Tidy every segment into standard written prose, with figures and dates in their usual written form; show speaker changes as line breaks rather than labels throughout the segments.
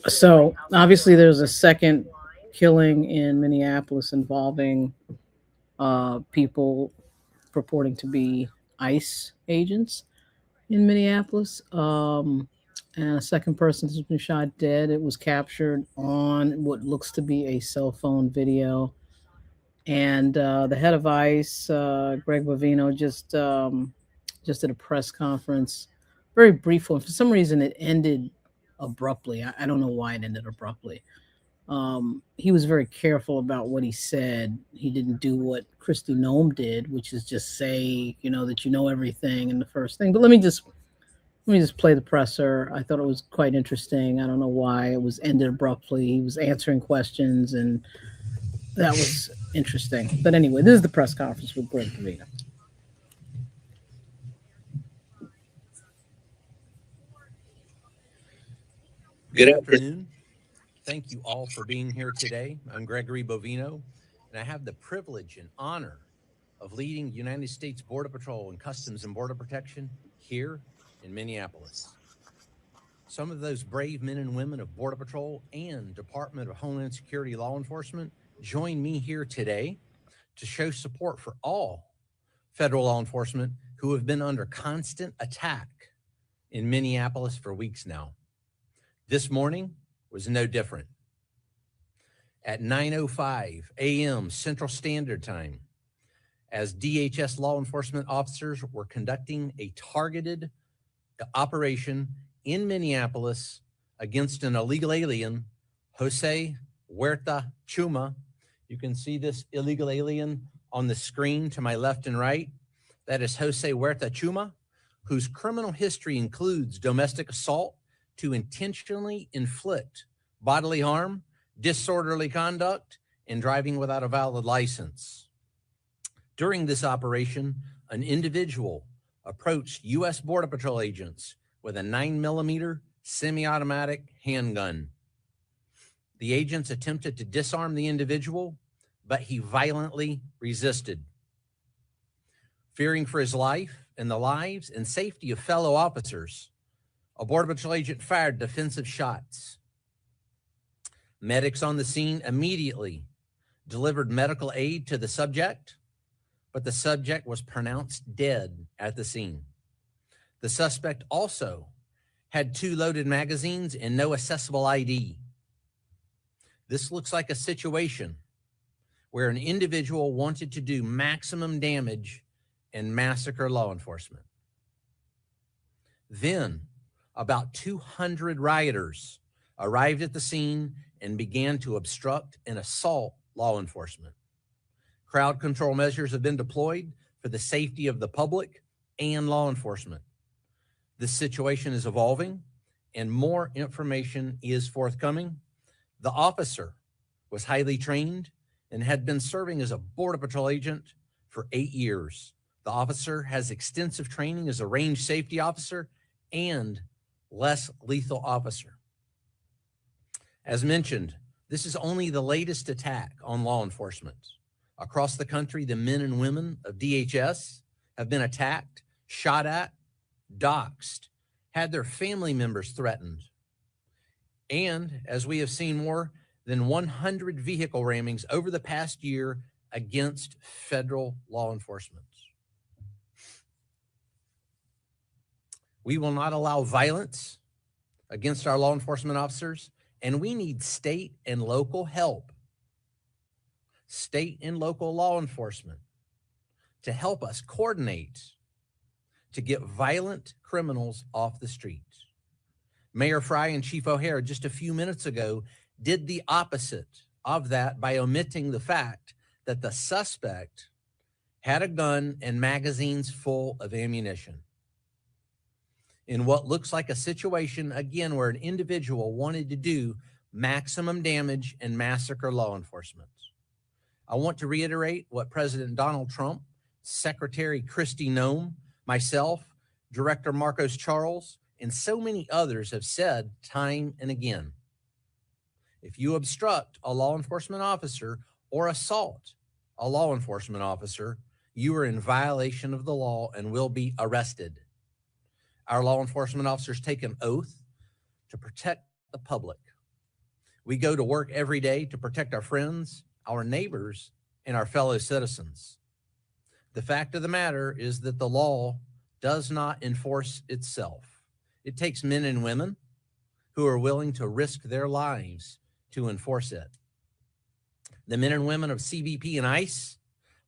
So obviously, there's a second killing in Minneapolis involving people purporting to be ICE agents in Minneapolis. And a second person has been shot dead. It was captured on what looks to be a cell phone video. And the head of ICE, Greg Bovino, just did a press conference, very brief one. For some reason, it ended abruptly. I don't know why it ended abruptly. He was very careful about what he said. He didn't do what Christy Nome did, which is just say, that you know everything in the first thing. But let me just play the presser. I thought it was quite interesting. I don't know why it was ended abruptly. He was answering questions, and that was interesting. But anyway, this is the press conference with Greg Pavina.
Good afternoon. Thank you all for being here today. I'm Gregory Bovino, and I have the privilege and honor of leading the United States Border Patrol and Customs and Border Protection here in Minneapolis. Some of those brave men and women of Border Patrol and Department of Homeland Security law enforcement join me here today to show support for all federal law enforcement who have been under constant attack in Minneapolis for weeks now. This morning was no different. At 9:05 a.m. Central Standard Time, as DHS law enforcement officers were conducting a targeted operation in Minneapolis against an illegal alien, Jose Huerta Chuma. You can see this illegal alien on the screen to my left and right. That is Jose Huerta Chuma, whose criminal history includes domestic assault to intentionally inflict bodily harm, disorderly conduct, and driving without a valid license. During this operation, an individual approached U.S. Border Patrol agents with a 9mm semi-automatic handgun. The agents attempted to disarm the individual, but he violently resisted. Fearing for his life and the lives and safety of fellow officers, a Border Patrol agent fired defensive shots. Medics on the scene immediately delivered medical aid to the subject, but the subject was pronounced dead at the scene. The suspect also had 2 loaded magazines and no accessible ID. This looks like a situation where an individual wanted to do maximum damage and massacre law enforcement. Then, about 200 rioters arrived at the scene and began to obstruct and assault law enforcement. Crowd control measures have been deployed for the safety of the public and law enforcement. This situation is evolving and more information is forthcoming. The officer was highly trained and had been serving as a Border Patrol agent for 8 years. The officer has extensive training as a range safety officer and less lethal officer. As mentioned, this is only the latest attack on law enforcement. Across the country, the men and women of DHS have been attacked, shot at, doxxed, had their family members threatened. And as we have seen more than 100 vehicle rammings over the past year against federal law enforcement. We will not allow violence against our law enforcement officers, and we need state and local help, state and local law enforcement, to help us coordinate to get violent criminals off the streets. Mayor Fry and Chief O'Hare just a few minutes ago did the opposite of that by omitting the fact that the suspect had a gun and magazines full of ammunition. In what looks like a situation, again, where an individual wanted to do maximum damage and massacre law enforcement. I want to reiterate what President Donald Trump, Secretary Christy Nome, myself, Director Marcos Charles, and so many others have said time and again. If you obstruct a law enforcement officer or assault a law enforcement officer, you are in violation of the law and will be arrested. Our law enforcement officers take an oath to protect the public. We go to work every day to protect our friends, our neighbors, and our fellow citizens. The fact of the matter is that the law does not enforce itself. It takes men and women who are willing to risk their lives to enforce it. The men and women of CBP and ICE,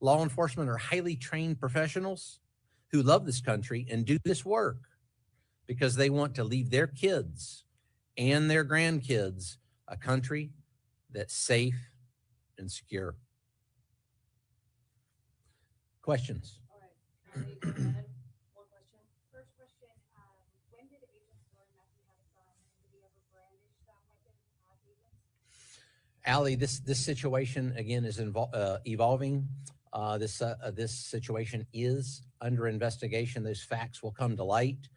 law enforcement, are highly trained professionals who love this country and do this work because they want to leave their kids and their grandkids a country that's safe and secure. Questions?
All right. One question. First question, when did agents learn Matthew had a gun, and did he ever brandish that weapon at agents?
Allie, this situation again is evolving. This situation is under investigation. Those facts will come to light.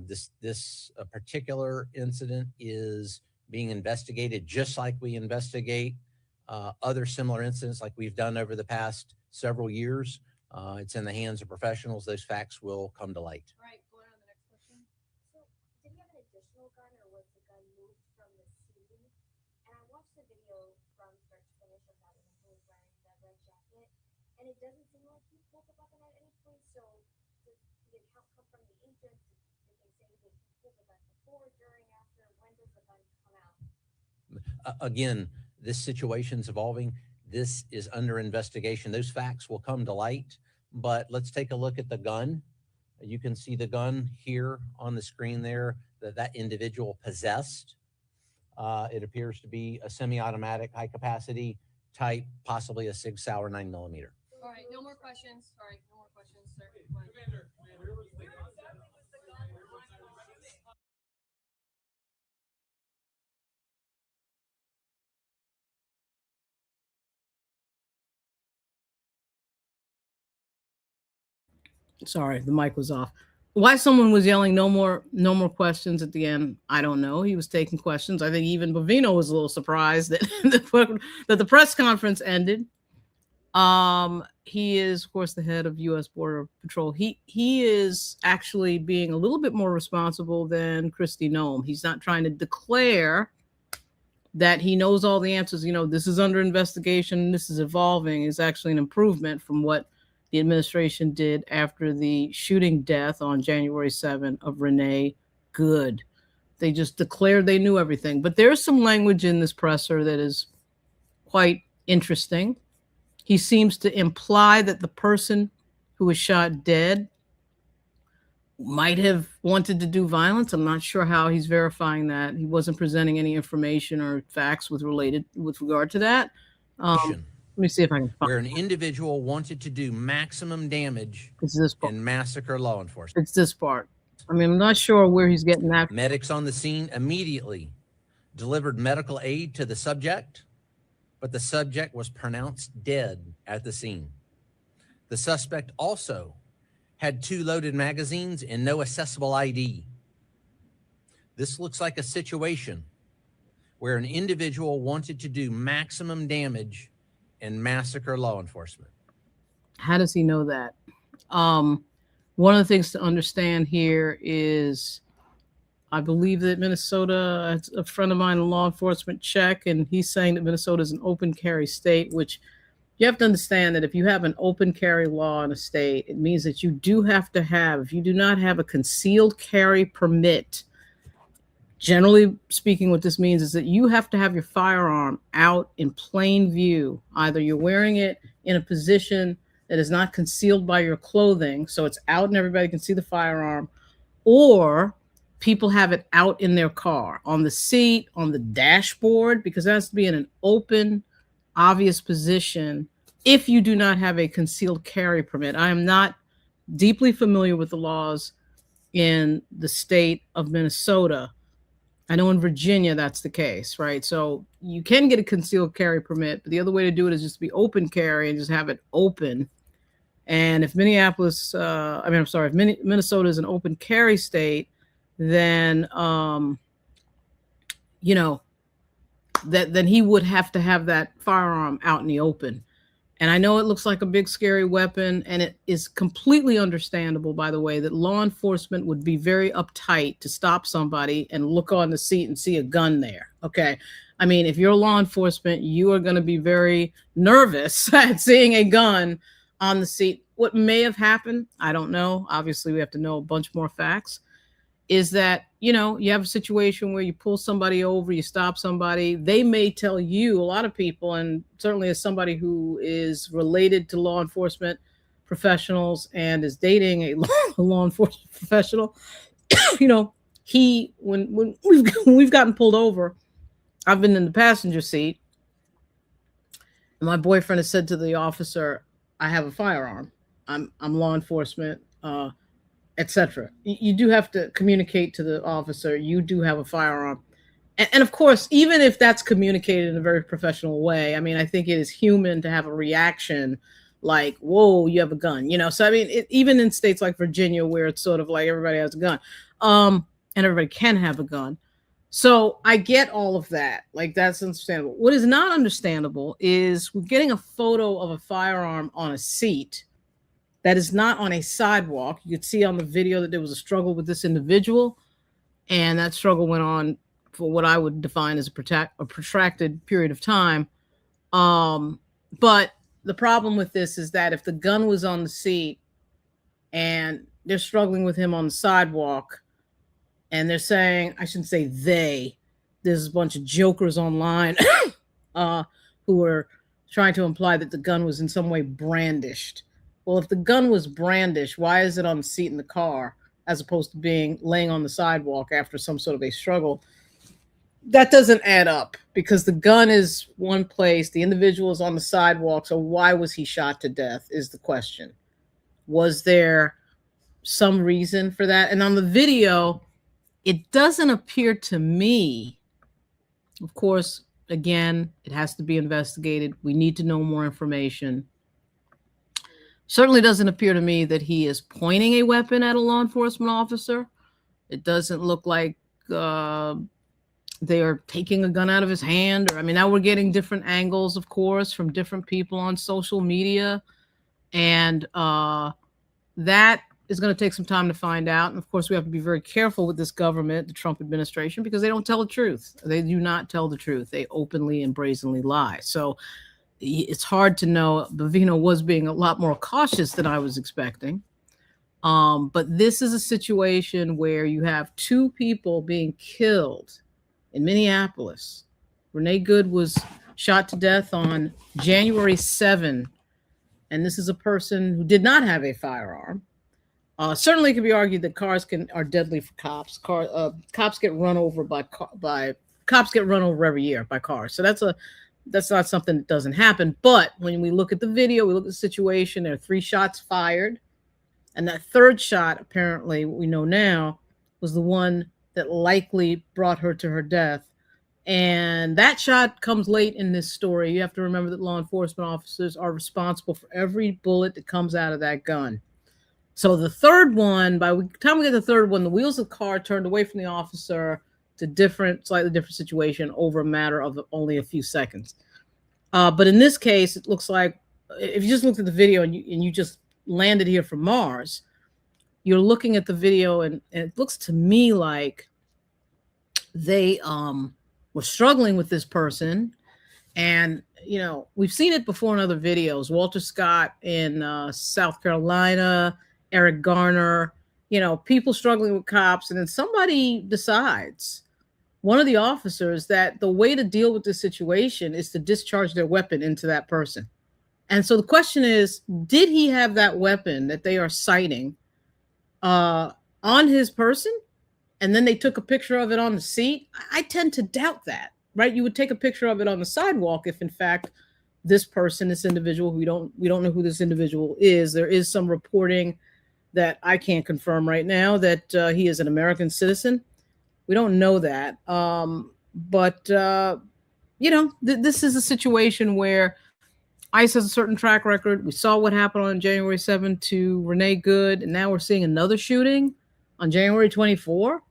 This particular incident is being investigated just like we investigate other similar incidents like we've done over the past several years. It's in the hands of professionals. Those facts will come to light.
All right, going on to the next question. So, did he have an additional gun, or was the gun moved from the scene? And I watched the video from start to finish of that when he was wearing the red jacket, and it doesn't seem like he pulled the weapon at any point. So, did the account come from the agent? Did they say that he pulled the gun before, during, after? When does the gun come out?
Again, this situation's evolving. This is under investigation. Those facts will come to light, but let's take a look at the gun. You can see the gun here on the screen there that individual possessed. It appears to be a semi-automatic, high-capacity type, possibly a Sig Sauer 9mm.
All right, no more questions. Sorry, no more questions, sir.
Sorry, the mic was off. Why someone was yelling no more questions at the end, I don't know. He was taking questions. I think even Bovino was a little surprised that that the press conference ended. He is, of course, the head of U.S. Border Patrol. He is actually being a little bit more responsible than Kristi Noem. He's not trying to declare that he knows all the answers. You know, this is under investigation. This is evolving. Is actually an improvement from what the administration did after the shooting death on January 7th of Renee Good. They just declared they knew everything. But there's some language in this presser that is quite interesting. He seems to imply that the person who was shot dead might have wanted to do violence. I'm not sure how he's verifying that. He wasn't presenting any information or facts with regard to that. Let me see if I can find
where an individual wanted to do maximum damage and massacre law enforcement.
It's this part. I mean, I'm not sure where he's getting that.
Medics on the scene immediately delivered medical aid to the subject, but the subject was pronounced dead at the scene. The suspect also had 2 loaded magazines and no accessible ID. This looks like a situation where an individual wanted to do maximum damage and massacre law enforcement.
How does he know that? One of the things to understand here is I believe that Minnesota, a friend of mine in law enforcement check, and he's saying that Minnesota is an open carry state, which you have to understand that if you have an open carry law in a state, it means that you do have to have, if you do not have a concealed carry permit, generally speaking, what this means is that you have to have your firearm out in plain view. Either you're wearing it in a position that is not concealed by your clothing, so it's out and everybody can see the firearm, or people have it out in their car, on the seat, on the dashboard, because it has to be in an open, obvious position if you do not have a concealed carry permit. I am not deeply familiar with the laws in the state of Minnesota. I know in Virginia that's the case, right? So you can get a concealed carry permit, but the other way to do it is just to be open carry and just have it open. And if if Minnesota is an open carry state, then then he would have to have that firearm out in the open. And I know it looks like a big scary weapon, and it is completely understandable, by the way, that law enforcement would be very uptight to stop somebody and look on the seat and see a gun there. Okay. I mean, if you're law enforcement, you are going to be very nervous at seeing a gun on the seat. What may have happened, I don't know. Obviously, we have to know a bunch more facts. Is that, you know, you have a situation where you pull somebody over, you stop somebody, they may tell you, a lot of people, and certainly as somebody who is related to law enforcement professionals and is dating a law enforcement professional, you know, when we've gotten pulled over, I've been in the passenger seat, and my boyfriend has said to the officer, I have a firearm. I'm law enforcement. Etc. You do have to communicate to the officer, you do have a firearm. And of course, even if that's communicated in a very professional way, I mean, I think it is human to have a reaction like, whoa, you have a gun, you know? So, I mean, even in states like Virginia, where it's sort of like everybody has a gun, and everybody can have a gun. So I get all of that. Like, that's understandable. What is not understandable is we're getting a photo of a firearm on a seat that is not on a sidewalk. You could see on the video that there was a struggle with this individual, and that struggle went on for what I would define as a protracted period of time. But the problem with this is that if the gun was on the seat and they're struggling with him on the sidewalk, and they're saying, I shouldn't say they, there's a bunch of jokers online who are trying to imply that the gun was in some way brandished. Well, if the gun was brandished, why is it on the seat in the car as opposed to being laying on the sidewalk after some sort of a struggle? That doesn't add up, because the gun is one place, the individual is on the sidewalk. So why was he shot to death is the question. Was there some reason for that? And on the video, it doesn't appear to me, of course, again, it has to be investigated. We need to know more information. Certainly doesn't appear to me that he is pointing a weapon at a law enforcement officer. It doesn't look like they are taking a gun out of his hand. Or, I mean, now we're getting different angles, of course, from different people on social media. And that is going to take some time to find out. And of course, we have to be very careful with this government, the Trump administration, because they don't tell the truth. They do not tell the truth. They openly and brazenly lie. So it's hard to know. Bovino was being a lot more cautious than I was expecting. But this is a situation where you have two people being killed in Minneapolis. Renee Good was shot to death on January 7. And this is a person who did not have a firearm. Certainly, it can be argued that cars are deadly for cops. Cops get run over cops get run over every year by cars. So that's not something that doesn't happen. But when we look at the video, we look at the situation, there are 3 shots fired. And that third shot, apparently, we know now, was the one that likely brought her to her death. And that shot comes late in this story. You have to remember that law enforcement officers are responsible for every bullet that comes out of that gun. So the third one, by the time we get the third one, the wheels of the car turned away from the officer to slightly different situation over a matter of only a few seconds. But in this case, it looks like, if you just looked at the video and you just landed here from Mars, you're looking at the video and it looks to me like they were struggling with this person. And, you know, we've seen it before in other videos. Walter Scott in South Carolina, Eric Garner, you know, people struggling with cops. And then somebody decides, one of the officers, that the way to deal with this situation is to discharge their weapon into that person. And so the question is, did he have that weapon that they are citing on his person? And then they took a picture of it on the seat? I tend to doubt that, right? You would take a picture of it on the sidewalk if, in fact, this person, this individual, we don't know who this individual is. There is some reporting that I can't confirm right now that he is an American citizen. We don't know that. But you know, this is a situation where ICE has a certain track record. We saw what happened on January 7th to Renee Good, and now we're seeing another shooting on January 24.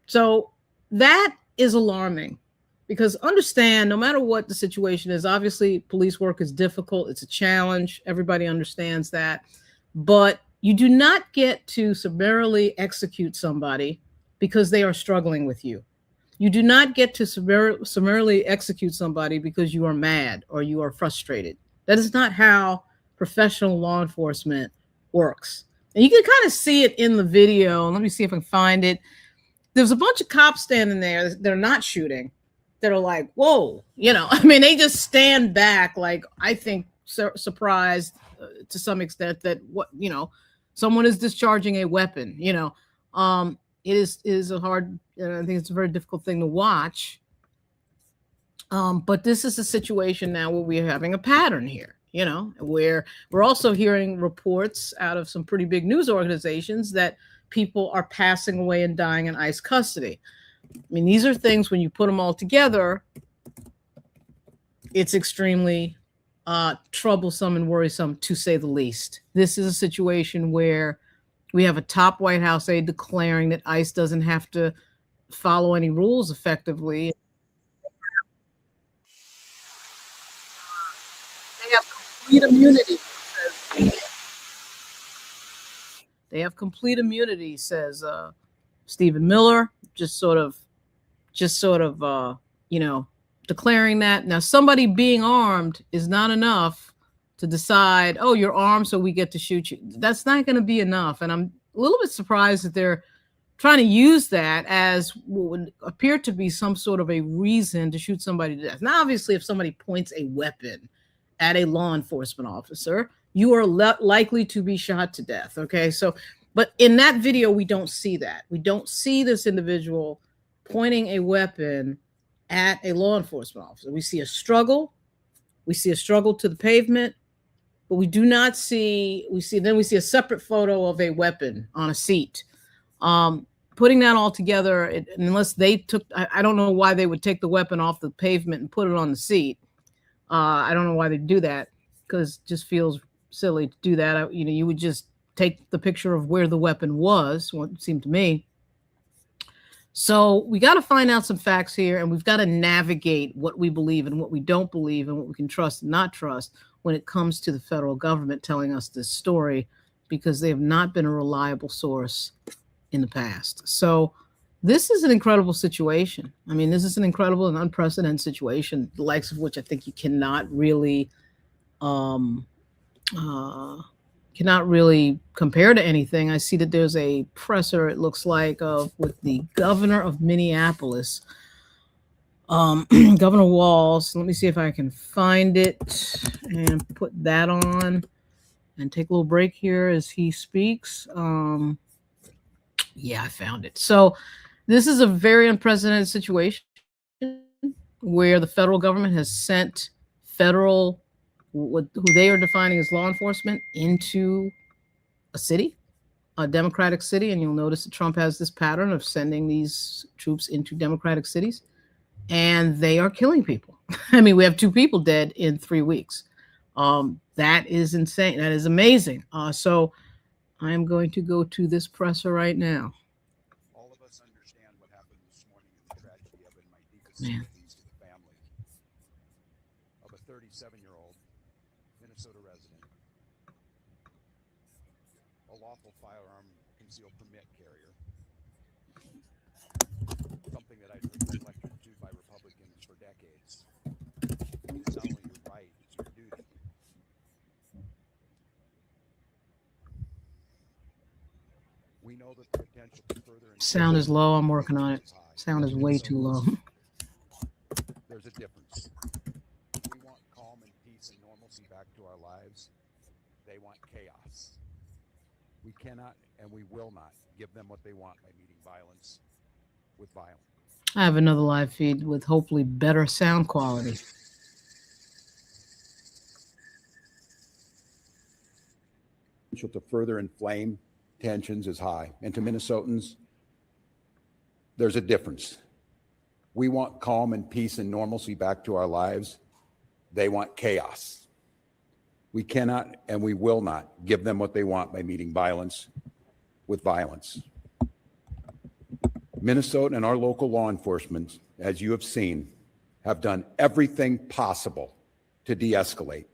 So that is alarming. because understand, no matter what the situation is, obviously police work is difficult. It's a challenge. Everybody understands that. But you do not get to summarily execute somebody because they are struggling with you. You do not get to summarily execute somebody because you are mad or you are frustrated. That is not how professional law enforcement works. And you can kind of see it in the video. Let me see if I can find it. There's a bunch of cops standing there. They're not shooting. That are like, whoa, I mean, they just stand back, like, I think, surprised to some extent that someone is discharging a weapon. It is a hard, I think it's a very difficult thing to watch. But this is a situation now where we're having a pattern here, where we're also hearing reports out of some pretty big news organizations that people are passing away and dying in ICE custody. I mean, these are things, when you put them all together, it's extremely troublesome and worrisome, to say the least. This is a situation where we have a top White House aide declaring that ICE doesn't have to follow any rules effectively. They have complete immunity. They have complete immunity, says Stephen Miller, just sort of, declaring that. Now, somebody being armed is not enough to decide, oh, you're armed, so we get to shoot you. That's not going to be enough. And I'm a little bit surprised that they're trying to use that as what would appear to be some sort of a reason to shoot somebody to death. Now, obviously, if somebody points a weapon at a law enforcement officer, you are likely to be shot to death. Okay. So, but in that video, we don't see that. We don't see this individual pointing a weapon at a law enforcement officer. We see a struggle. We see a struggle to the pavement, but we do not see, we see a separate photo of a weapon on a seat. Putting that all together, unless they took, I don't know why they would take the weapon off the pavement and put it on the seat. I don't know why they do that, because it just feels silly to do that. You would just take the picture of where the weapon was, what it seemed to me. So we got to find out some facts here, and we've got to navigate what we believe and what we don't believe and what we can trust and not trust when it comes to the federal government telling us this story, because they have not been a reliable source in the past. So this is an incredible situation. I mean, this is an incredible and unprecedented situation, the likes of which I think you cannot really compare to anything. I see that there's a presser, it looks like, with the governor of Minneapolis, Governor Walz. Let me see if I can find it and put that on and take a little break here as he speaks. Yeah, I found it. So this is a very unprecedented situation where the federal government has sent who they are defining as law enforcement into a city, a democratic city. And you'll notice that Trump has this pattern of sending these troops into democratic cities, and they are killing people. I mean, we have 2 people dead in 3 weeks. That is insane. That is amazing. So I'm going to go to this presser right now.
All of us understand what happened this morning and the tragedy of it. My deepest sympathies to the family of a 37-year-old Minnesota resident, a lawful firearm concealed permit carrier, something that I've been lectured to by Republicans for decades. It's not only your right, it's your duty. We know that the potential for further
sound is low. I'm working on it. Sound is way too low.
There's a difference. We want calm and peace and normalcy back to our lives. They want chaos. We cannot and we will not give them what they want by meeting violence with violence.
I have another live feed with hopefully better sound quality.
Potential to further inflame tensions is high. And to Minnesotans, there's a difference. We want calm and peace and normalcy back to our lives. They want chaos. We cannot and we will not give them what they want by meeting violence with violence. Minnesota and our local law enforcement, as you have seen, have done everything possible to de-escalate.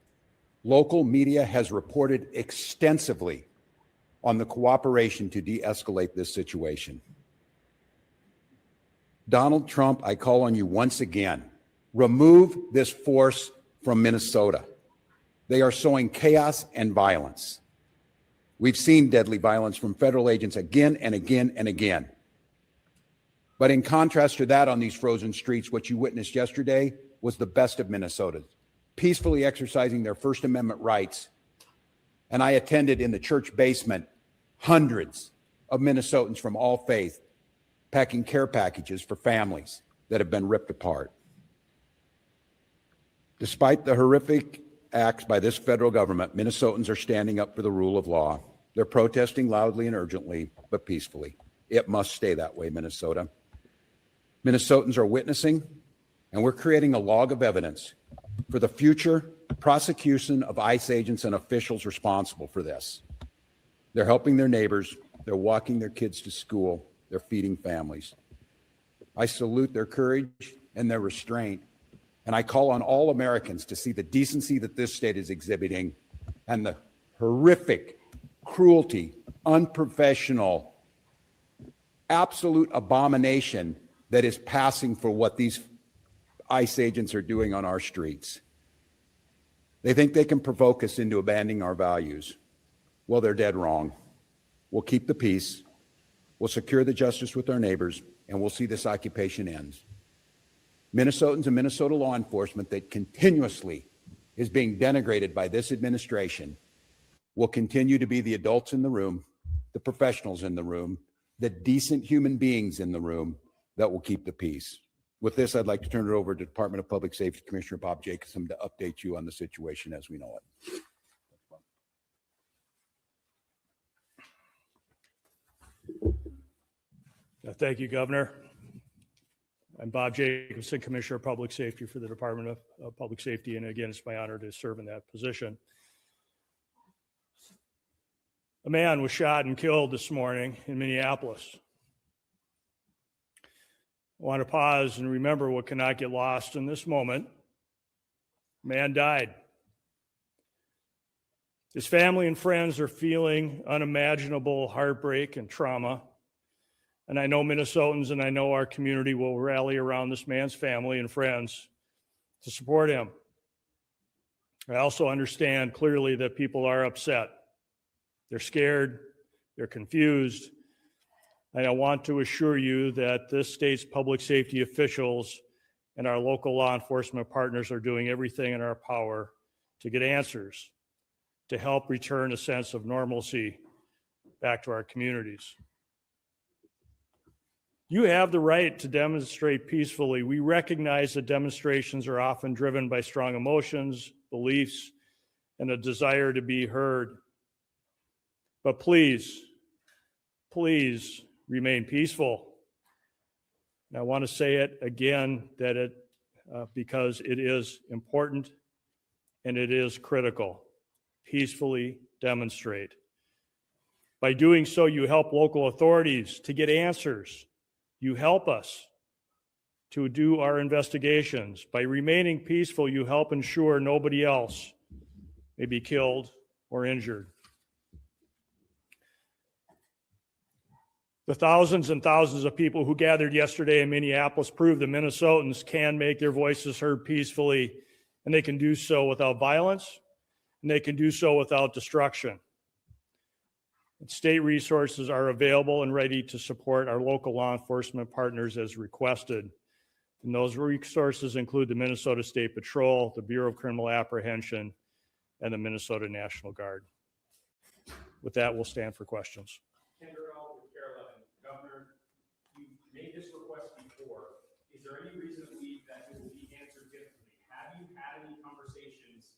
Local media has reported extensively on the cooperation to de-escalate this situation. Donald Trump, I call on you once again, remove this force from Minnesota. They are sowing chaos and violence. We've seen deadly violence from federal agents again and again and again. But in contrast to that, on these frozen streets, what you witnessed yesterday was the best of Minnesotans, peacefully exercising their First Amendment rights. And I attended in the church basement hundreds of Minnesotans from all faiths packing care packages for families that have been ripped apart. Despite the horrific acts by this federal government, Minnesotans are standing up for the rule of law. They're protesting loudly and urgently, but peacefully. It must stay that way, Minnesota. Minnesotans are witnessing, and we're creating a log of evidence for the future prosecution of ICE agents and officials responsible for this. They're helping their neighbors. They're walking their kids to school. They're feeding families. I salute their courage and their restraint, and I call on all Americans to see the decency that this state is exhibiting and the horrific cruelty, unprofessional, absolute abomination that is passing for what these ICE agents are doing on our streets. They think they can provoke us into abandoning our values. Well, they're dead wrong. We'll keep the peace. We'll secure the justice with our neighbors, and we'll see this occupation end. Minnesotans and Minnesota law enforcement that continuously is being denigrated by this administration will continue to be the adults in the room, the professionals in the room, the decent human beings in the room that will keep the peace. With this, I'd like to turn it over to Department of Public Safety Commissioner Bob Jacobson to update you on the situation as we know it.
Thank you, Governor. I'm Bob Jacobson, Commissioner of Public Safety for the Department of Public Safety, and again, it's my honor to serve in that position. A man was shot and killed this morning in Minneapolis. I want to pause and remember what cannot get lost in this moment. A man died. His family and friends are feeling unimaginable heartbreak and trauma. And I know Minnesotans and I know our community will rally around this man's family and friends to support him. I also understand clearly that people are upset. They're scared, they're confused. And I want to assure you that this state's public safety officials and our local law enforcement partners are doing everything in our power to get answers, to help return a sense of normalcy back to our communities. You have the right to demonstrate peacefully. We recognize that demonstrations are often driven by strong emotions, beliefs, and a desire to be heard. But please, please remain peaceful. And I want to say it again that because it is important and it is critical. Peacefully demonstrate. By doing so, you help local authorities to get answers. You help us to do our investigations. By remaining peaceful, you help ensure nobody else may be killed or injured. The thousands and thousands of people who gathered yesterday in Minneapolis proved that Minnesotans can make their voices heard peacefully, and they can do so without violence, and they can do so without destruction. State resources are available and ready to support our local law enforcement partners as requested. And those resources include the Minnesota State Patrol, the Bureau of Criminal Apprehension, and the Minnesota National Guard. With that, we'll stand for questions.
Governor, you made this request before. Is there any reason to believe that it will be answered differently? Have you had any conversations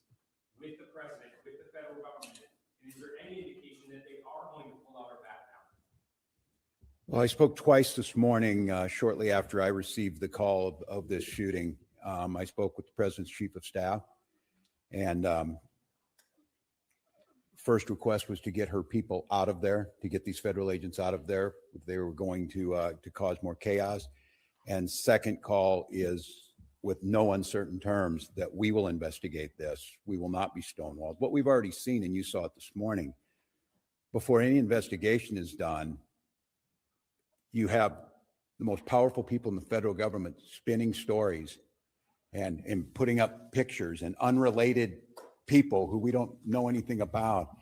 with the president, with the federal government? And is there any indication that they are going to pull out or back down?
Well, I spoke twice this morning, shortly after I received the call of this shooting. I spoke with the president's chief of staff, and first request was to get her people out of there, to get these federal agents out of there. They were going to cause more chaos. And second call is with no uncertain terms that we will investigate this. We will not be stonewalled. What we've already seen, and you saw it this morning, before any investigation is done, you have the most powerful people in the federal government spinning stories and putting up pictures, and unrelated people who we don't know anything about,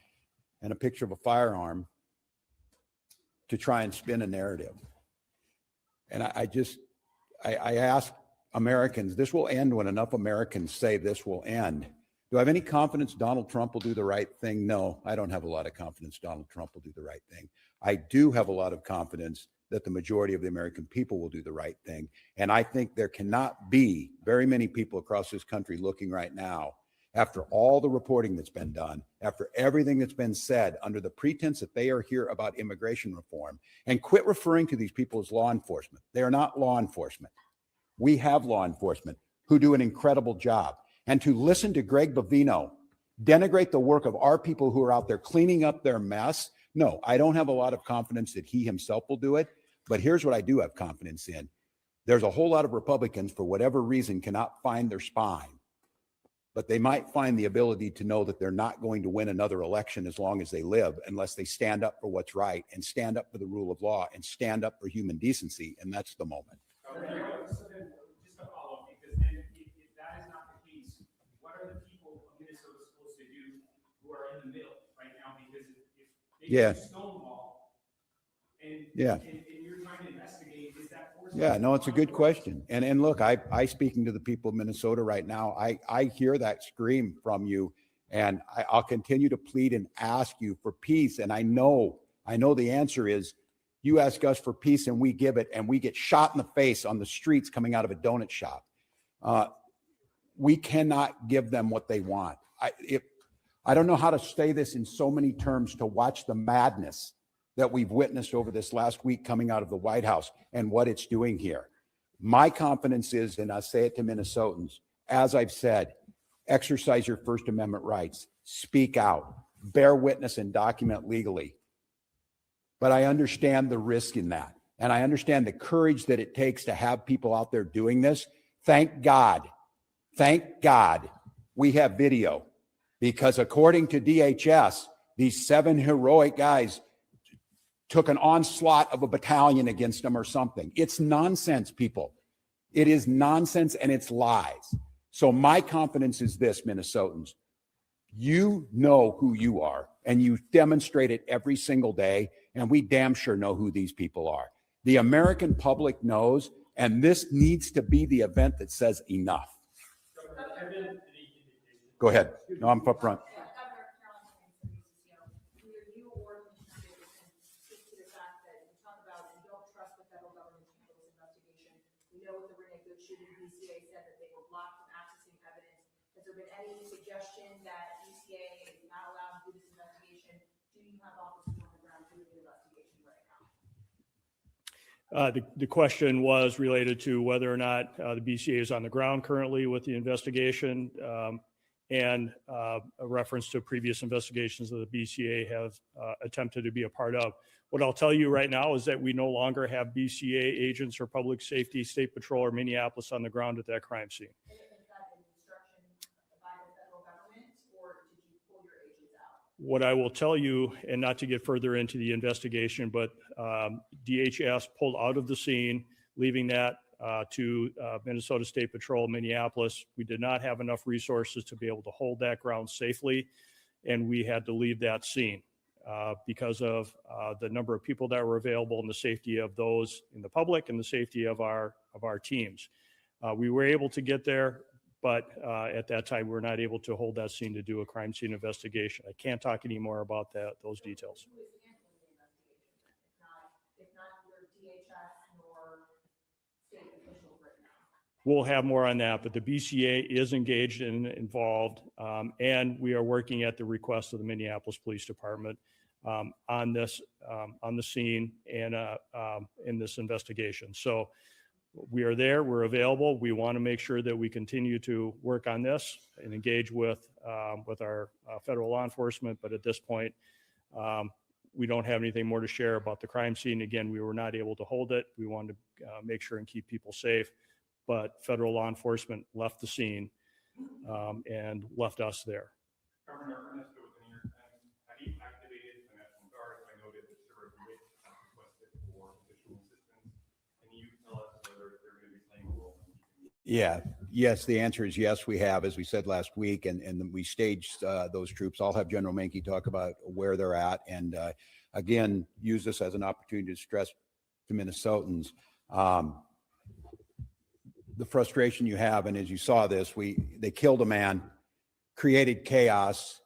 and a picture of a firearm to try and spin a narrative. And I ask Americans, this will end when enough Americans say this will end. Do I have any confidence Donald Trump will do the right thing? No, I don't have a lot of confidence Donald Trump will do the right thing. I do have a lot of confidence that the majority of the American people will do the right thing. And I think there cannot be very many people across this country looking right now, after all the reporting that's been done, after everything that's been said, under the pretense that they are here about immigration reform, and quit referring to these people as law enforcement. They are not law enforcement. We have law enforcement who do an incredible job. And to listen to Greg Bovino denigrate the work of our people who are out there cleaning up their mess, no, I don't have a lot of confidence that he himself will do it. But here's what I do have confidence in. There's a whole lot of Republicans, for whatever reason, cannot find their spine, but they might find the ability to know that they're not going to win another election as long as they live, unless they stand up for what's right and stand up for the rule of law and stand up for human decency. And that's the moment.
Okay, so then, just a follow-up, because then if that is not the case, what are the people of Minnesota supposed to do who are in the middle right now? Because if they stonewall and you're trying to investigate, is that forcing?
Yeah, no, it's a good question. And look, I speaking to the people of Minnesota right now, I hear that scream from you, and I'll continue to plead and ask you for peace. And I know the answer is, you ask us for peace and we give it, and we get shot in the face on the streets coming out of a donut shop. We cannot give them what they want. I don't know how to say this in so many terms, to watch the madness that we've witnessed over this last week coming out of the White House and what it's doing here. My confidence is, and I say it to Minnesotans, as I've said, exercise your First Amendment rights, speak out, bear witness and document legally. But I understand the risk in that. And I understand the courage that it takes to have people out there doing this. Thank God we have video, because according to DHS, these 7 heroic guys took an onslaught of a battalion against them or something. It's nonsense, people. It is nonsense, and it's lies. So my confidence is this, Minnesotans. You know who you are, and you demonstrate it every single day, and we damn sure know who these people are. The American public knows, and this needs to be the event that says enough. Go ahead. No, I'm up front.
Has there been any suggestion that ECA is not allowed to do this investigation? Do you have officers on the ground doing the investigation right now?
The question was related to whether or not the BCA is on the ground currently with the investigation, and a reference to previous investigations that the BCA have attempted to be a part of. What I'll tell you right now is that we no longer have BCA agents or public safety, state patrol, or Minneapolis on the ground at that crime scene. What I will tell you, and not to get further into the investigation, but DHS pulled out of the scene, leaving that to Minnesota State Patrol, Minneapolis. We did not have enough resources to be able to hold that ground safely, and we had to leave that scene because of the number of people that were available and the safety of those in the public and the safety of our teams. We were able to get there, but at that time, we were not able to hold that scene to do a crime scene investigation. I can't talk any more about those details.
Who is handling the investigation? If not your DHS nor state officials right now.
We'll have more on that, but the BCA is engaged and involved, and we are working at the request of the Minneapolis Police Department on this, on the scene and in this investigation. So we are there, we're available. We want to make sure that we continue to work on this and engage with our federal law enforcement. But at this point, we don't have anything more to share about the crime scene. Again, we were not able to hold it. We wanted to make sure and keep people safe. but federal law enforcement left the scene and left us there.
Governor Ernesto, within your time, have you activated the National Guard? I noted that Sheriff Witt has requested for additional assistance. Can you tell us whether they're going to be playing a role in keeping?
Yeah. Yes, the answer is yes, we have, as we said last week, and we staged those troops. I'll have General Menke talk about where they're at, and again, use this as an opportunity to stress to Minnesotans the frustration you have. And as you saw this, they killed a man, created chaos,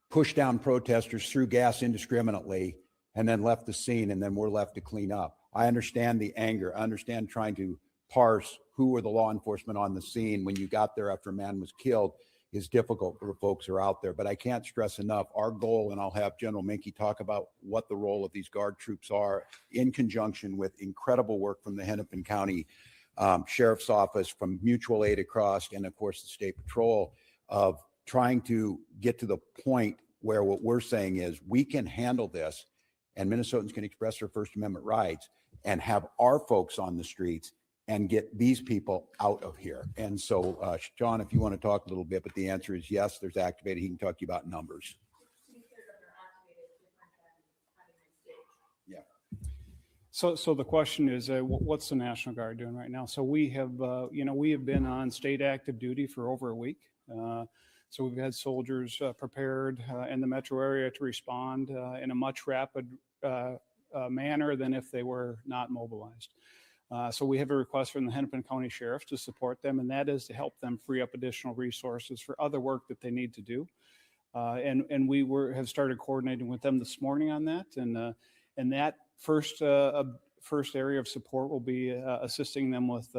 pushed down protesters, threw gas indiscriminately, and then left the scene, and then we're left to clean up. I understand the anger. I understand trying to parse who were the law enforcement on the scene when you got there after a man was killed is difficult for folks who are out there. But I can't stress enough, our goal, and I'll have General Menke talk about what the role of these Guard troops are in conjunction with incredible work from the Hennepin County Sheriff's Office, from mutual aid across, and of course the State Patrol, of trying to get to the point where what we're saying is we can handle this and Minnesotans can express their First Amendment rights and have our folks on the streets and get these people out of here. And so, John, if you want to talk a little bit, but the answer is yes, there's activated. He can talk to you about numbers. Yeah.
So the question is, what's the National Guard doing right now? So we have, we have been on state active duty for over a week. So we've had soldiers prepared in the metro area to respond in a much rapid manner than if they were not mobilized. So we have a request from the Hennepin County Sheriff to support them, and that is to help them free up additional resources for other work that they need to do. And we have started coordinating with them this morning on that, and that first area of support will be assisting them with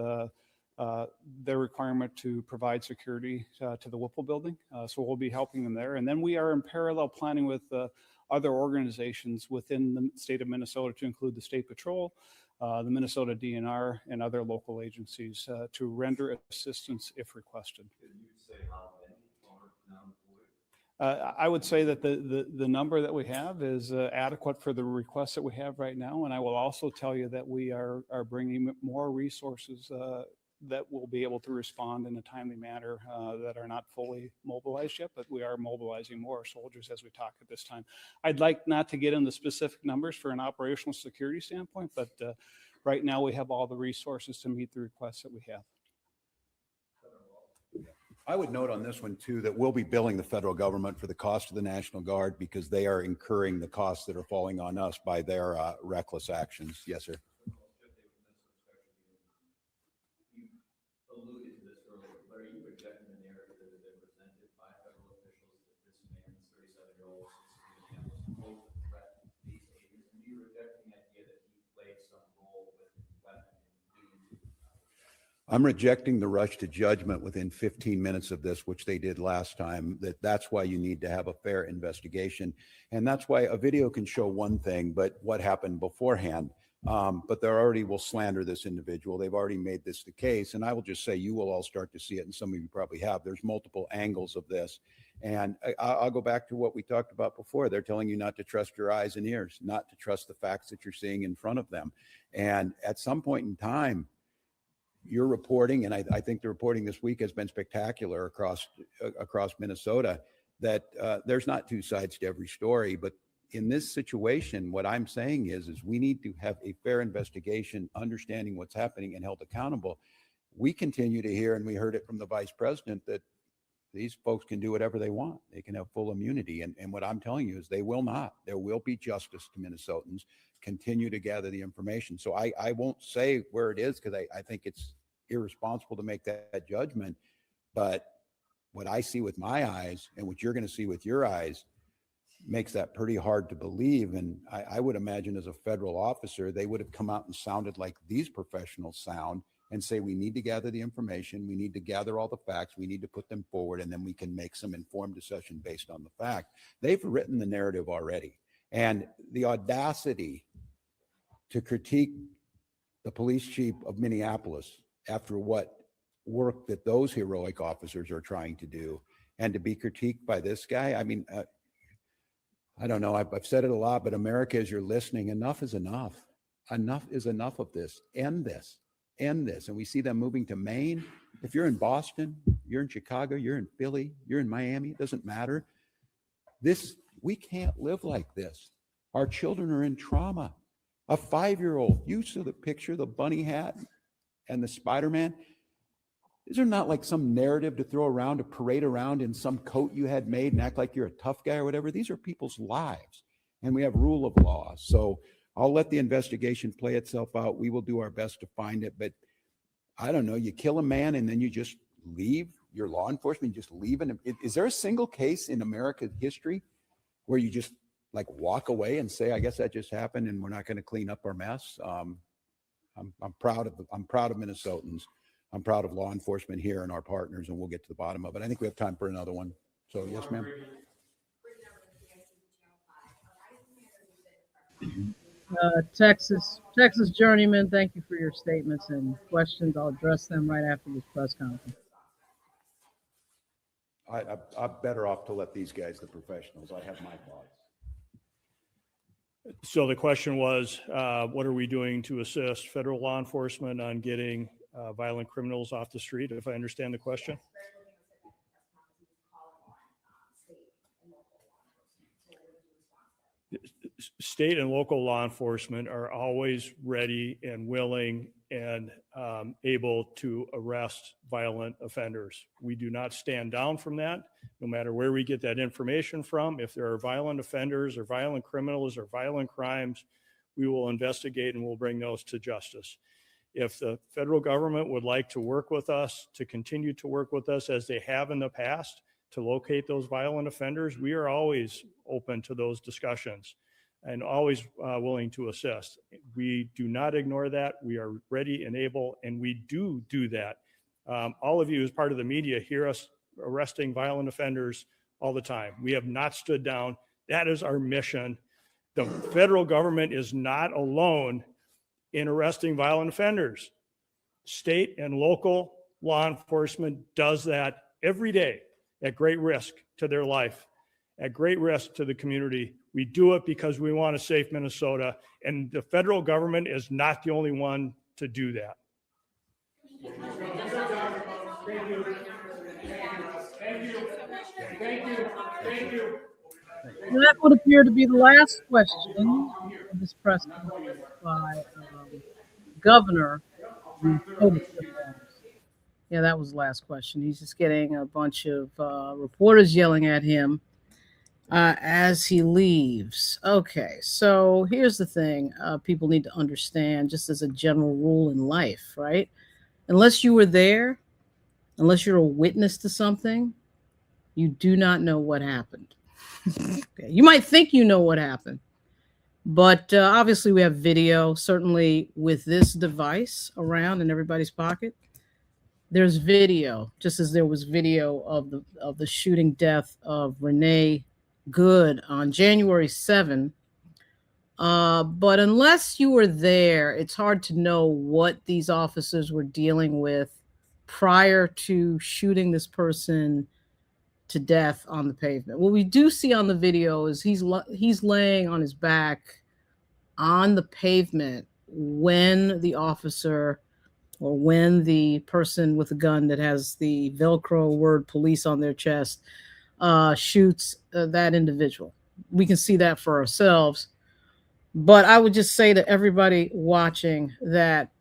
their requirement to provide security to the Whipple building. So we'll be helping them there. And then we are in parallel planning with other organizations within the state of Minnesota, to include the State Patrol, the Minnesota DNR, and other local agencies to render assistance if requested.
Could you say how many are now employed?
I would say that the number that we have is adequate for the requests that we have right now. And I will also tell you that we are bringing more resources that will be able to respond in a timely manner that are not fully mobilized yet, but we are mobilizing more soldiers as we talk at this time. I'd like not to get into specific numbers for an operational security standpoint, but right now we have all the resources to meet the requests that we have.
I would note on this one too, that we'll be billing the federal government for the cost of the National Guard because they are incurring the costs that are falling on us by their reckless actions. Yes, sir.
Alluded to this earlier, but are you rejecting the narrative that has been presented by federal officials that this man, this 37-year-old citizen of Minneapolis, posed a threat to these agents? And are you rejecting the idea that he played some role with his weapon in doing
I'm rejecting the rush to judgment within 15 minutes of this, which they did last time. That's why you need to have a fair investigation. And that's why a video can show one thing, but what happened beforehand. But they already will slander this individual. They've already made this the case. And I will just say, you will all start to see it, and some of you probably have. There's multiple angles of this. And I'll go back to what we talked about before. They're telling you not to trust your eyes and ears, not to trust the facts that you're seeing in front of them. And at some point in time, your reporting, and I think the reporting this week has been spectacular across Minnesota, that there's not two sides to every story. But in this situation, what I'm saying is we need to have a fair investigation, understanding what's happening, and held accountable. We continue to hear, and we heard it from the vice president, that these folks can do whatever they want. They can have full immunity. And what I'm telling you is they will not. There will be justice to Minnesotans. Continue to gather the information. So I won't say where it is, because I think it's irresponsible to make that judgment. But what I see with my eyes and what you're going to see with your eyes makes that pretty hard to believe. And I would imagine as a federal officer, they would have come out and sounded like these professionals sound and say, we need to gather the information. We need to gather all the facts. We need to put them forward, and then we can make some informed decision based on the fact. They've written the narrative already. And the audacity to critique the police chief of Minneapolis after what work that those heroic officers are trying to do, and to be critiqued by this guy. I mean, I don't know. I've said it a lot, but America, as you're listening, enough is enough. Enough is enough of this. End this. end this. And we see them moving to Maine. If you're in Boston, you're in Chicago, you're in Philly, you're in Miami, it doesn't matter. We can't live like this. Our children are in trauma. A 5-year-old, you saw the picture, the bunny hat and the Spider-Man. These are not like some narrative to throw around, to parade around in some coat you had made and act like you're a tough guy or whatever. These are people's lives, and we have rule of law. So I'll let the investigation play itself out. We will do our best to find it, but I don't know, you kill a man and then you just leave your law enforcement, you just leave him. Is there a single case in American history where you just like walk away and say, I guess that just happened and we're not going to clean up our mess? I'm proud of Minnesotans. I'm proud of law enforcement here and our partners, and we'll get to the bottom of it. I think we have time for another one. So yes, ma'am.
Texas Journeyman, thank you for your statements and questions. I'll address them right after this press conference.
I'm better off to let these guys, the professionals, I have my thoughts.
So the question was, what are we doing to assist federal law enforcement on getting violent criminals off the street, if I understand the question? State and local law enforcement are always ready and willing and able to arrest violent offenders. We do not stand down from that, no matter where we get that information from. If there are violent offenders or violent criminals or violent crimes, we will investigate and we'll bring those to justice. If the federal government would like to work with us, to continue to work with us as they have in the past, to locate those violent offenders, we are always open to those discussions and always willing to assist. We do not ignore that. We are ready and able, and we do that. All of you as part of the media hear us arresting violent offenders all the time. We have not stood down. That is our mission. The federal government is not alone in arresting violent offenders. State and local law enforcement does that every day at great risk to their life, at great risk to the community. We do it because we want a safe Minnesota, and the federal government is not the only one to do that.
Thank you.
And that would appear to be the last question of this press conference by Governor. Yeah, that was the last question. He's just getting a bunch of reporters yelling at him as he leaves. Okay, so here's the thing people need to understand, just as a general rule in life, right? Unless you were there, unless you're a witness to something, you do not know what happened. Okay. You might think you know what happened, but obviously we have video. Certainly with this device around in everybody's pocket, there's video, just as there was video of the shooting death of Renee Good on January 7. But unless you were there, it's hard to know what these officers were dealing with prior to shooting this person to death on the pavement. What we do see on the video is he's laying on his back on the pavement when the officer, or when the person with a gun that has the Velcro word police on their chest shoots that individual. We can see that for ourselves. But I would just say to everybody watching that,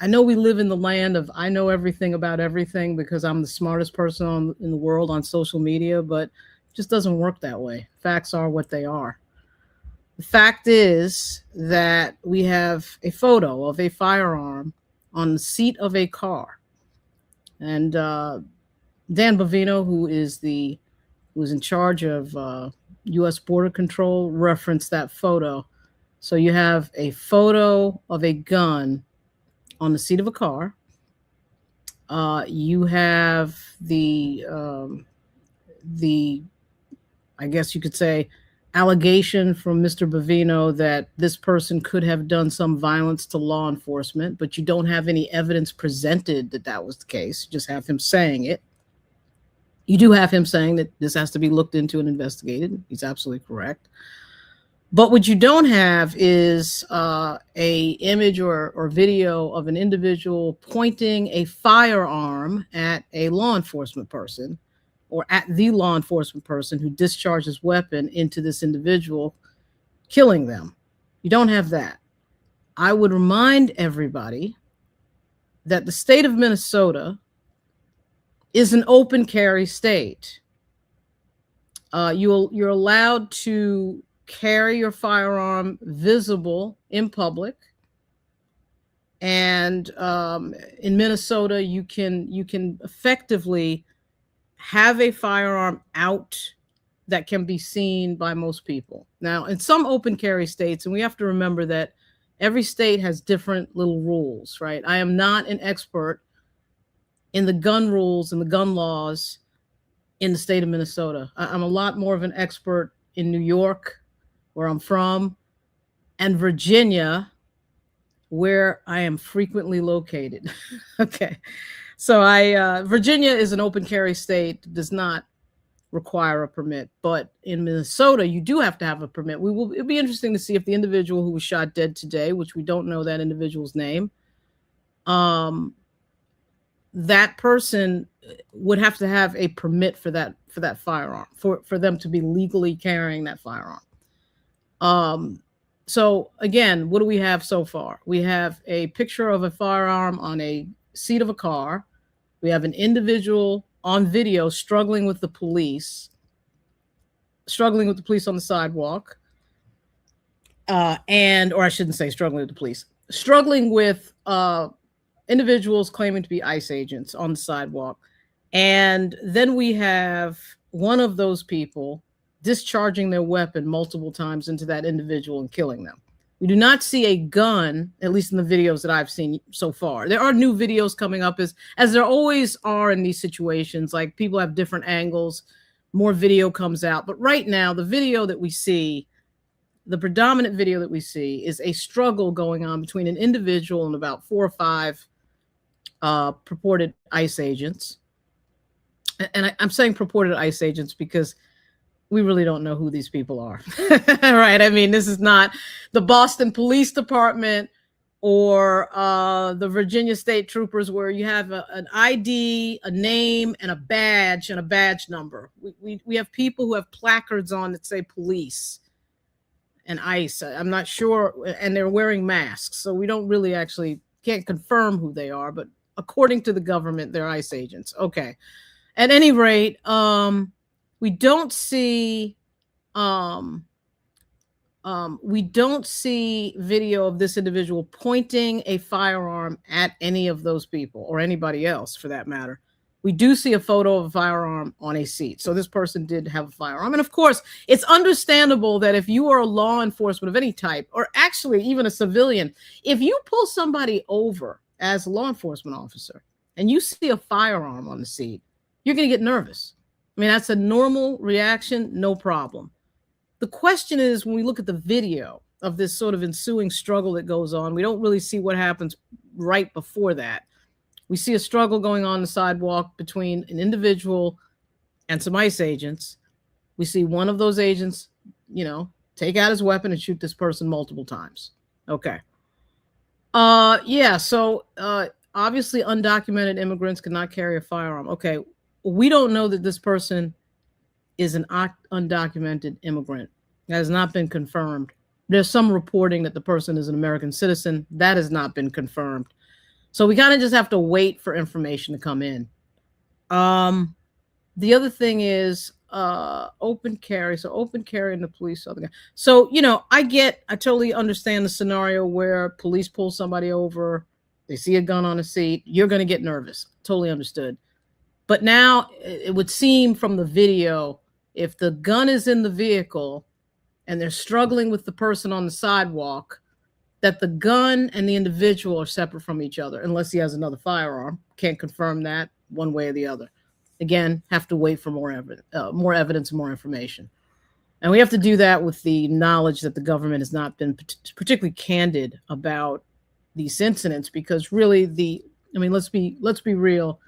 I know we live in the land of I know everything about everything because I'm the smartest person in the world on social media, but it just doesn't work that way. Facts are what they are. The fact is that we have a photo of a firearm on the seat of a car. And Dan Bovino, who is in charge of U.S. Border Control, referenced that photo. So you have a photo of a gun on the seat of a car. You have the I guess you could say, allegation from Mr. Bovino that this person could have done some violence to law enforcement, but you don't have any evidence presented that that was the case. You just have him saying it. You do have him saying that this has to be looked into and investigated. He's absolutely correct. But what you don't have is a image or video of an individual pointing a firearm at a law enforcement person or at the law enforcement person who discharges weapon into this individual, killing them. You don't have that. I would remind everybody that the state of Minnesota is an open carry state. You're allowed to carry your firearm visible in public, and in Minnesota, you can effectively have a firearm out that can be seen by most people. Now, in some open carry states, and we have to remember that every state has different little rules, right? I am not an expert in the gun rules and the gun laws in the state of Minnesota. I'm a lot more of an expert in New York, where I'm from, and Virginia, where I am frequently located. Okay. So Virginia is an open carry state, does not require a permit, but in Minnesota, you do have to have a permit. It'll be interesting to see if the individual who was shot dead today, which we don't know that individual's name, that person would have to have a permit for that firearm, for them to be legally carrying that firearm. So again, what do we have so far? We have a picture of a firearm on a seat of a car. We have an individual on video struggling with the police on the sidewalk. Or I shouldn't say struggling with the police, struggling with individuals claiming to be ICE agents on the sidewalk. And then we have one of those people discharging their weapon multiple times into that individual and killing them. We do not see a gun, at least in the videos that I've seen so far. There are new videos coming up, as there always are in these situations. Like, people have different angles, more video comes out. But right now, the video that we see, the predominant video that we see, is a struggle going on between an individual and about 4 or 5 purported ICE agents. And I'm saying purported ICE agents because we really don't know who these people are. Right? I mean, this is not the Boston Police Department or the Virginia State Troopers, where you have an ID, a name, and a badge number. We have people who have placards on that say police and ICE. I'm not sure, and they're wearing masks, so we don't really can't confirm who they are, but according to the government, they're ICE agents. Okay. At any rate, we don't see video of this individual pointing a firearm at any of those people, or anybody else for that matter. We do see a photo of a firearm on a seat. So this person did have a firearm. And of course, it's understandable that if you are a law enforcement of any type, or actually even a civilian, if you pull somebody over as a law enforcement officer and you see a firearm on the seat, you're going to get nervous. I mean, that's a normal reaction, no problem. The question is, when we look at the video of this sort of ensuing struggle that goes on, we don't really see what happens right before that. We see a struggle going on the sidewalk between an individual and some ICE agents. We see one of those agents, take out his weapon and shoot this person multiple times. Okay. So obviously undocumented immigrants cannot carry a firearm. Okay. We don't know that this person is an undocumented immigrant. That has not been confirmed. There's some reporting that the person is an American citizen. That has not been confirmed. So we kind of just have to wait for information to come in. The other thing is open carry. So open carry and the police. So, I totally understand the scenario where police pull somebody over, they see a gun on a seat, you're going to get nervous. Totally understood. But now it would seem from the video, if the gun is in the vehicle and they're struggling with the person on the sidewalk, that the gun and the individual are separate from each other, unless he has another firearm. Can't confirm that one way or the other. Again, have to wait for more evidence, more information. And we have to do that with the knowledge that the government has not been particularly candid about these incidents, because really let's be real.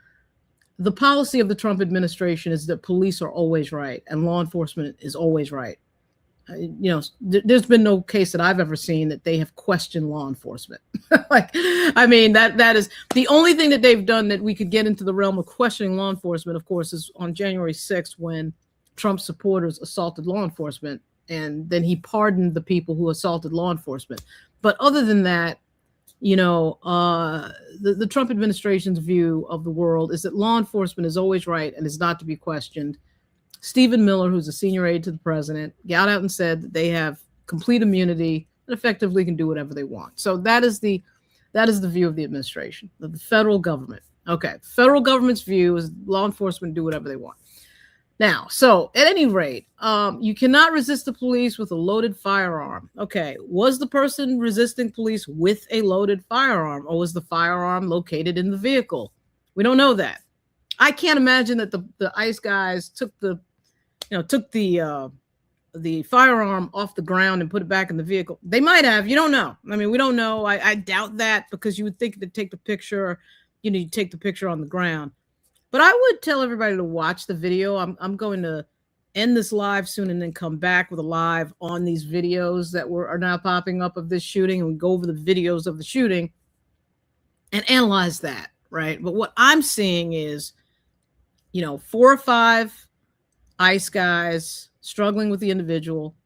The policy of the Trump administration is that police are always right and law enforcement is always right. there's been no case that I've ever seen that they have questioned law enforcement. Like, I mean, that is the only thing that they've done that we could get into the realm of questioning law enforcement, of course, is on January 6th when Trump supporters assaulted law enforcement, and then he pardoned the people who assaulted law enforcement. But other than that, the Trump administration's view of the world is that law enforcement is always right and is not to be questioned. Stephen Miller, who's a senior aide to the president, got out and said that they have complete immunity and effectively can do whatever they want. So that is the view of the administration, of the federal government. Okay, federal government's view is law enforcement do whatever they want. Now, so at any rate, you cannot resist the police with a loaded firearm. Okay, was the person resisting police with a loaded firearm, or was the firearm located in the vehicle? We don't know that. I can't imagine that the ICE guys took the firearm off the ground and put it back in the vehicle. They might have. You don't know. I mean, we don't know. I doubt that, because you would think to take the picture, you take the picture on the ground. But I would tell everybody to watch the video. I'm going to end this live soon and then come back with a live on these videos that are now popping up of this shooting, and we go over the videos of the shooting and analyze that, right? But what I'm seeing is, 4 or 5 ICE guys struggling with the individual.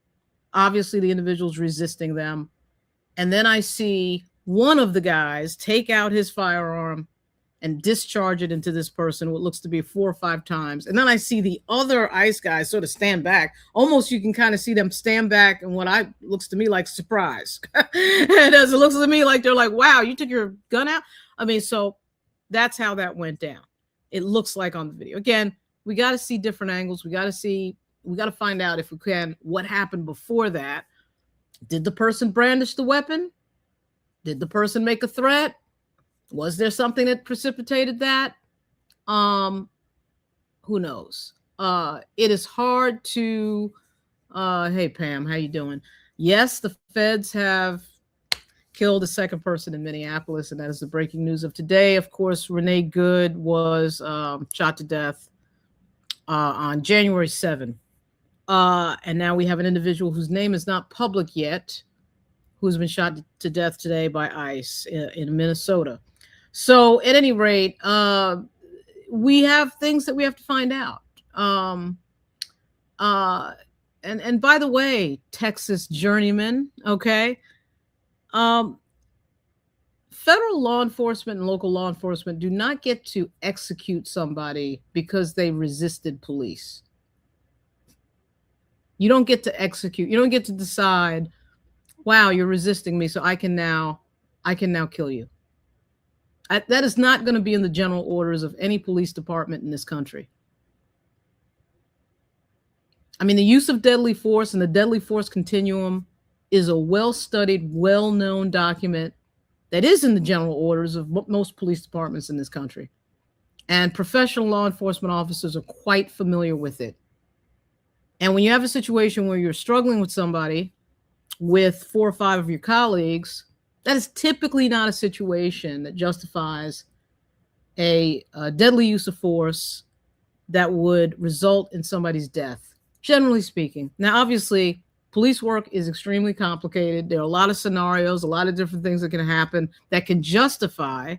Obviously, the individual's resisting them. And then I see one of the guys take out his firearm and discharge it into this person, what looks to be 4 or 5 times. And then I see the other ICE guys sort of stand back. Almost you can kind of see them stand back and looks to me like surprise. And as it looks to me like they're like, wow, you took your gun out? I mean, so that's how that went down. It looks like on the video. Again, we got to see different angles. We got to find out, if we can, what happened before that. Did the person brandish the weapon? Did the person make a threat? Was there something that precipitated that? Who knows? It is hard to, hey, Pam, how you doing? Yes, the feds have killed a second person in Minneapolis, and that is the breaking news of today. Of course, Renee Good was shot to death on January 7th. And now we have an individual whose name is not public yet, who's been shot to death today by ICE in Minnesota. So at any rate, we have things that we have to find out. And by the way, Texas journeyman, okay? Federal law enforcement and local law enforcement do not get to execute somebody because they resisted police. You don't get to execute. You don't get to decide, wow, you're resisting me, so I can now kill you. That is not going to be in the general orders of any police department in this country. I mean, the use of deadly force and the deadly force continuum is a well-studied, well-known document that is in the general orders of most police departments in this country. And professional law enforcement officers are quite familiar with it. And when you have a situation where you're struggling with somebody with 4 or 5 of your colleagues, that is typically not a situation that justifies a deadly use of force that would result in somebody's death, generally speaking. Now, obviously, police work is extremely complicated. There are a lot of scenarios, a lot of different things that can happen that can justify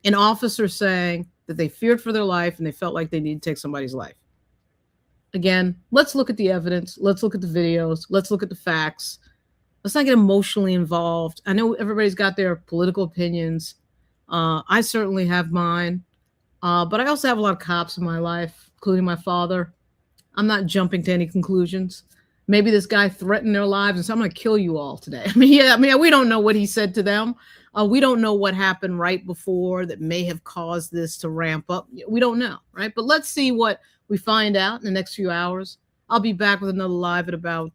an officer saying that they feared for their life and they felt like they needed to take somebody's life. Again, let's look at the evidence. Let's look at the videos. Let's look at the facts. Let's not get emotionally involved. I know everybody's got their political opinions. I certainly have mine. But I also have a lot of cops in my life, including my father. I'm not jumping to any conclusions. Maybe this guy threatened their lives and said, I'm going to kill you all today. I mean, we don't know what he said to them. We don't know what happened right before that may have caused this to ramp up. We don't know, right? But let's see what we find out in the next few hours. I'll be back with another live at about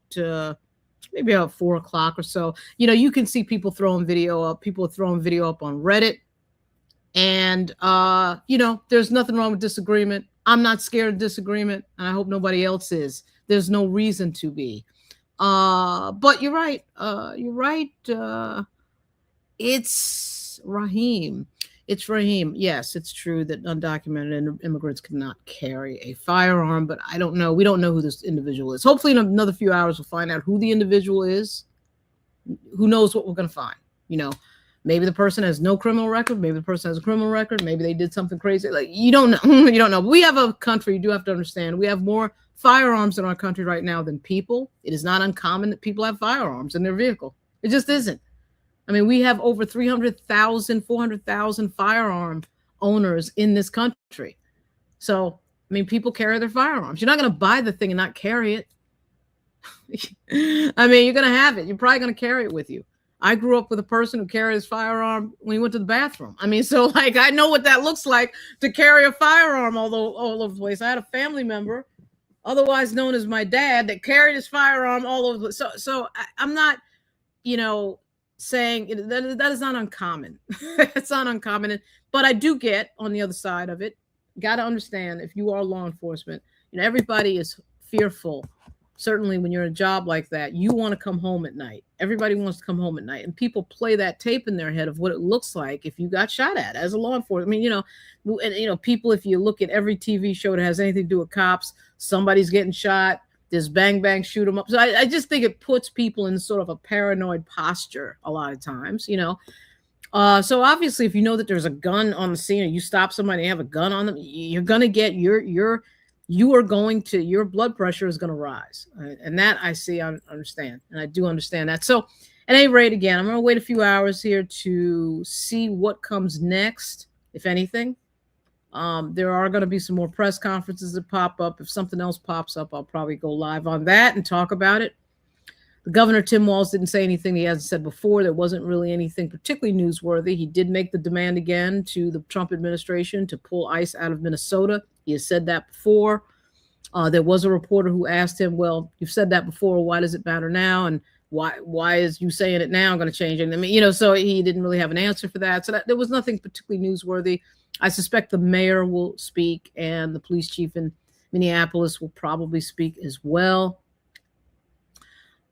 maybe about 4 o'clock or so. You know, you can see people throwing video up. People are throwing video up on Reddit. And, there's nothing wrong with disagreement. I'm not scared of disagreement, and I hope nobody else is. There's no reason to be. But you're right. It's Raheem. It's Raheem. Yes, it's true that undocumented immigrants cannot carry a firearm, but I don't know. We don't know who this individual is. Hopefully, in another few hours, we'll find out who the individual is. Who knows what we're going to find? You know, maybe the person has no criminal record. Maybe the person has a criminal record. Maybe they did something crazy. Like, you don't know. You don't know. We have a country, you do have to understand, we have more firearms in our country right now than people. It is not uncommon that people have firearms in their vehicle. It just isn't. I mean, we have over 300,000, 400,000 firearm owners in this country. So, I mean, people carry their firearms. You're not going to buy the thing and not carry it. I mean, you're going to have it. You're probably going to carry it with you. I grew up with a person who carried his firearm when he went to the bathroom. I mean, so like, I know what that looks like to carry a firearm all over the place. I had a family member, otherwise known as my dad, that carried his firearm all over the place. So I'm not, you know, saying that is not uncommon. It's not uncommon. But I do get on the other side of it. Got to understand, if you are law enforcement, you know, everybody is fearful. Certainly when you're in a job like that, you want to come home at night. Everybody wants to come home at night, and people play that tape in their head of what it looks like if you got shot at as a law enforcement. I mean, you know, and you know, people, if you look at every TV show that has anything to do with cops, somebody's getting shot. There's bang, bang, shoot them up. So I just think it puts people in sort of a paranoid posture a lot of times, you know. So obviously, if you know that there's a gun on the scene, or you stop somebody and have a gun on them, you're going to get your blood pressure is going to rise. And that I understand. And I do understand that. So at any rate, again, I'm going to wait a few hours here to see what comes next, if anything. There are going to be some more press conferences that pop up. If something else pops up, I'll probably go live on that and talk about it. The governor, Tim Walz, didn't say anything he hasn't said before. There wasn't really anything particularly newsworthy. He did make the demand again to the Trump administration to pull ICE out of Minnesota. He has said that before. There was a reporter who asked him, well, you've said that before. Why does it matter now? And why is you saying it now going to change anything? I mean, you know, so he didn't really have an answer for that. So there was nothing particularly newsworthy. I suspect the mayor will speak, and the police chief in Minneapolis will probably speak as well.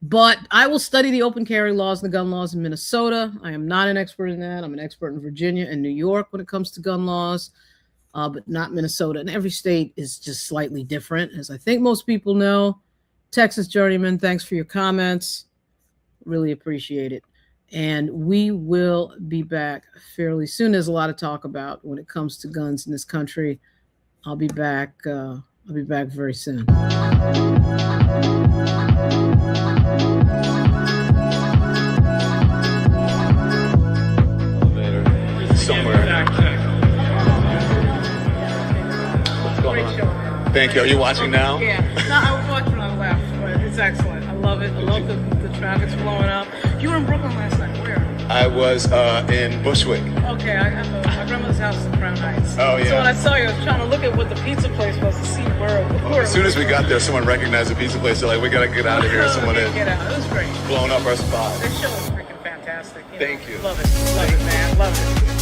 But I will study the open carry laws and the gun laws in Minnesota. I am not an expert in that. I'm an expert in Virginia and New York when it comes to gun laws, but not Minnesota. And every state is just slightly different, as I think most people know. Texas Journeyman, thanks for your comments. Really appreciate it. And we will be back fairly soon. There's a lot of talk about when it comes to guns in this country. I'll be back very soon.
Somewhere. What's going on? Thank you. Are you watching now?
Yeah. No, I was watching on the left, but it's excellent. I love it. I love the traffic's blowing up. You were in Brooklyn last night. Where?
I was in Bushwick.
Okay, my grandmother's house is in Crown Heights.
Oh, yeah.
So when I saw you, I was trying to look at what the pizza place was to see where
As soon as we got there, someone recognized the pizza place. They're like, we got to get out of here. Someone is
get out. It was great.
blowing up our spot.
This show was freaking fantastic.
Thank you.
Love it. Love it, man. Love it.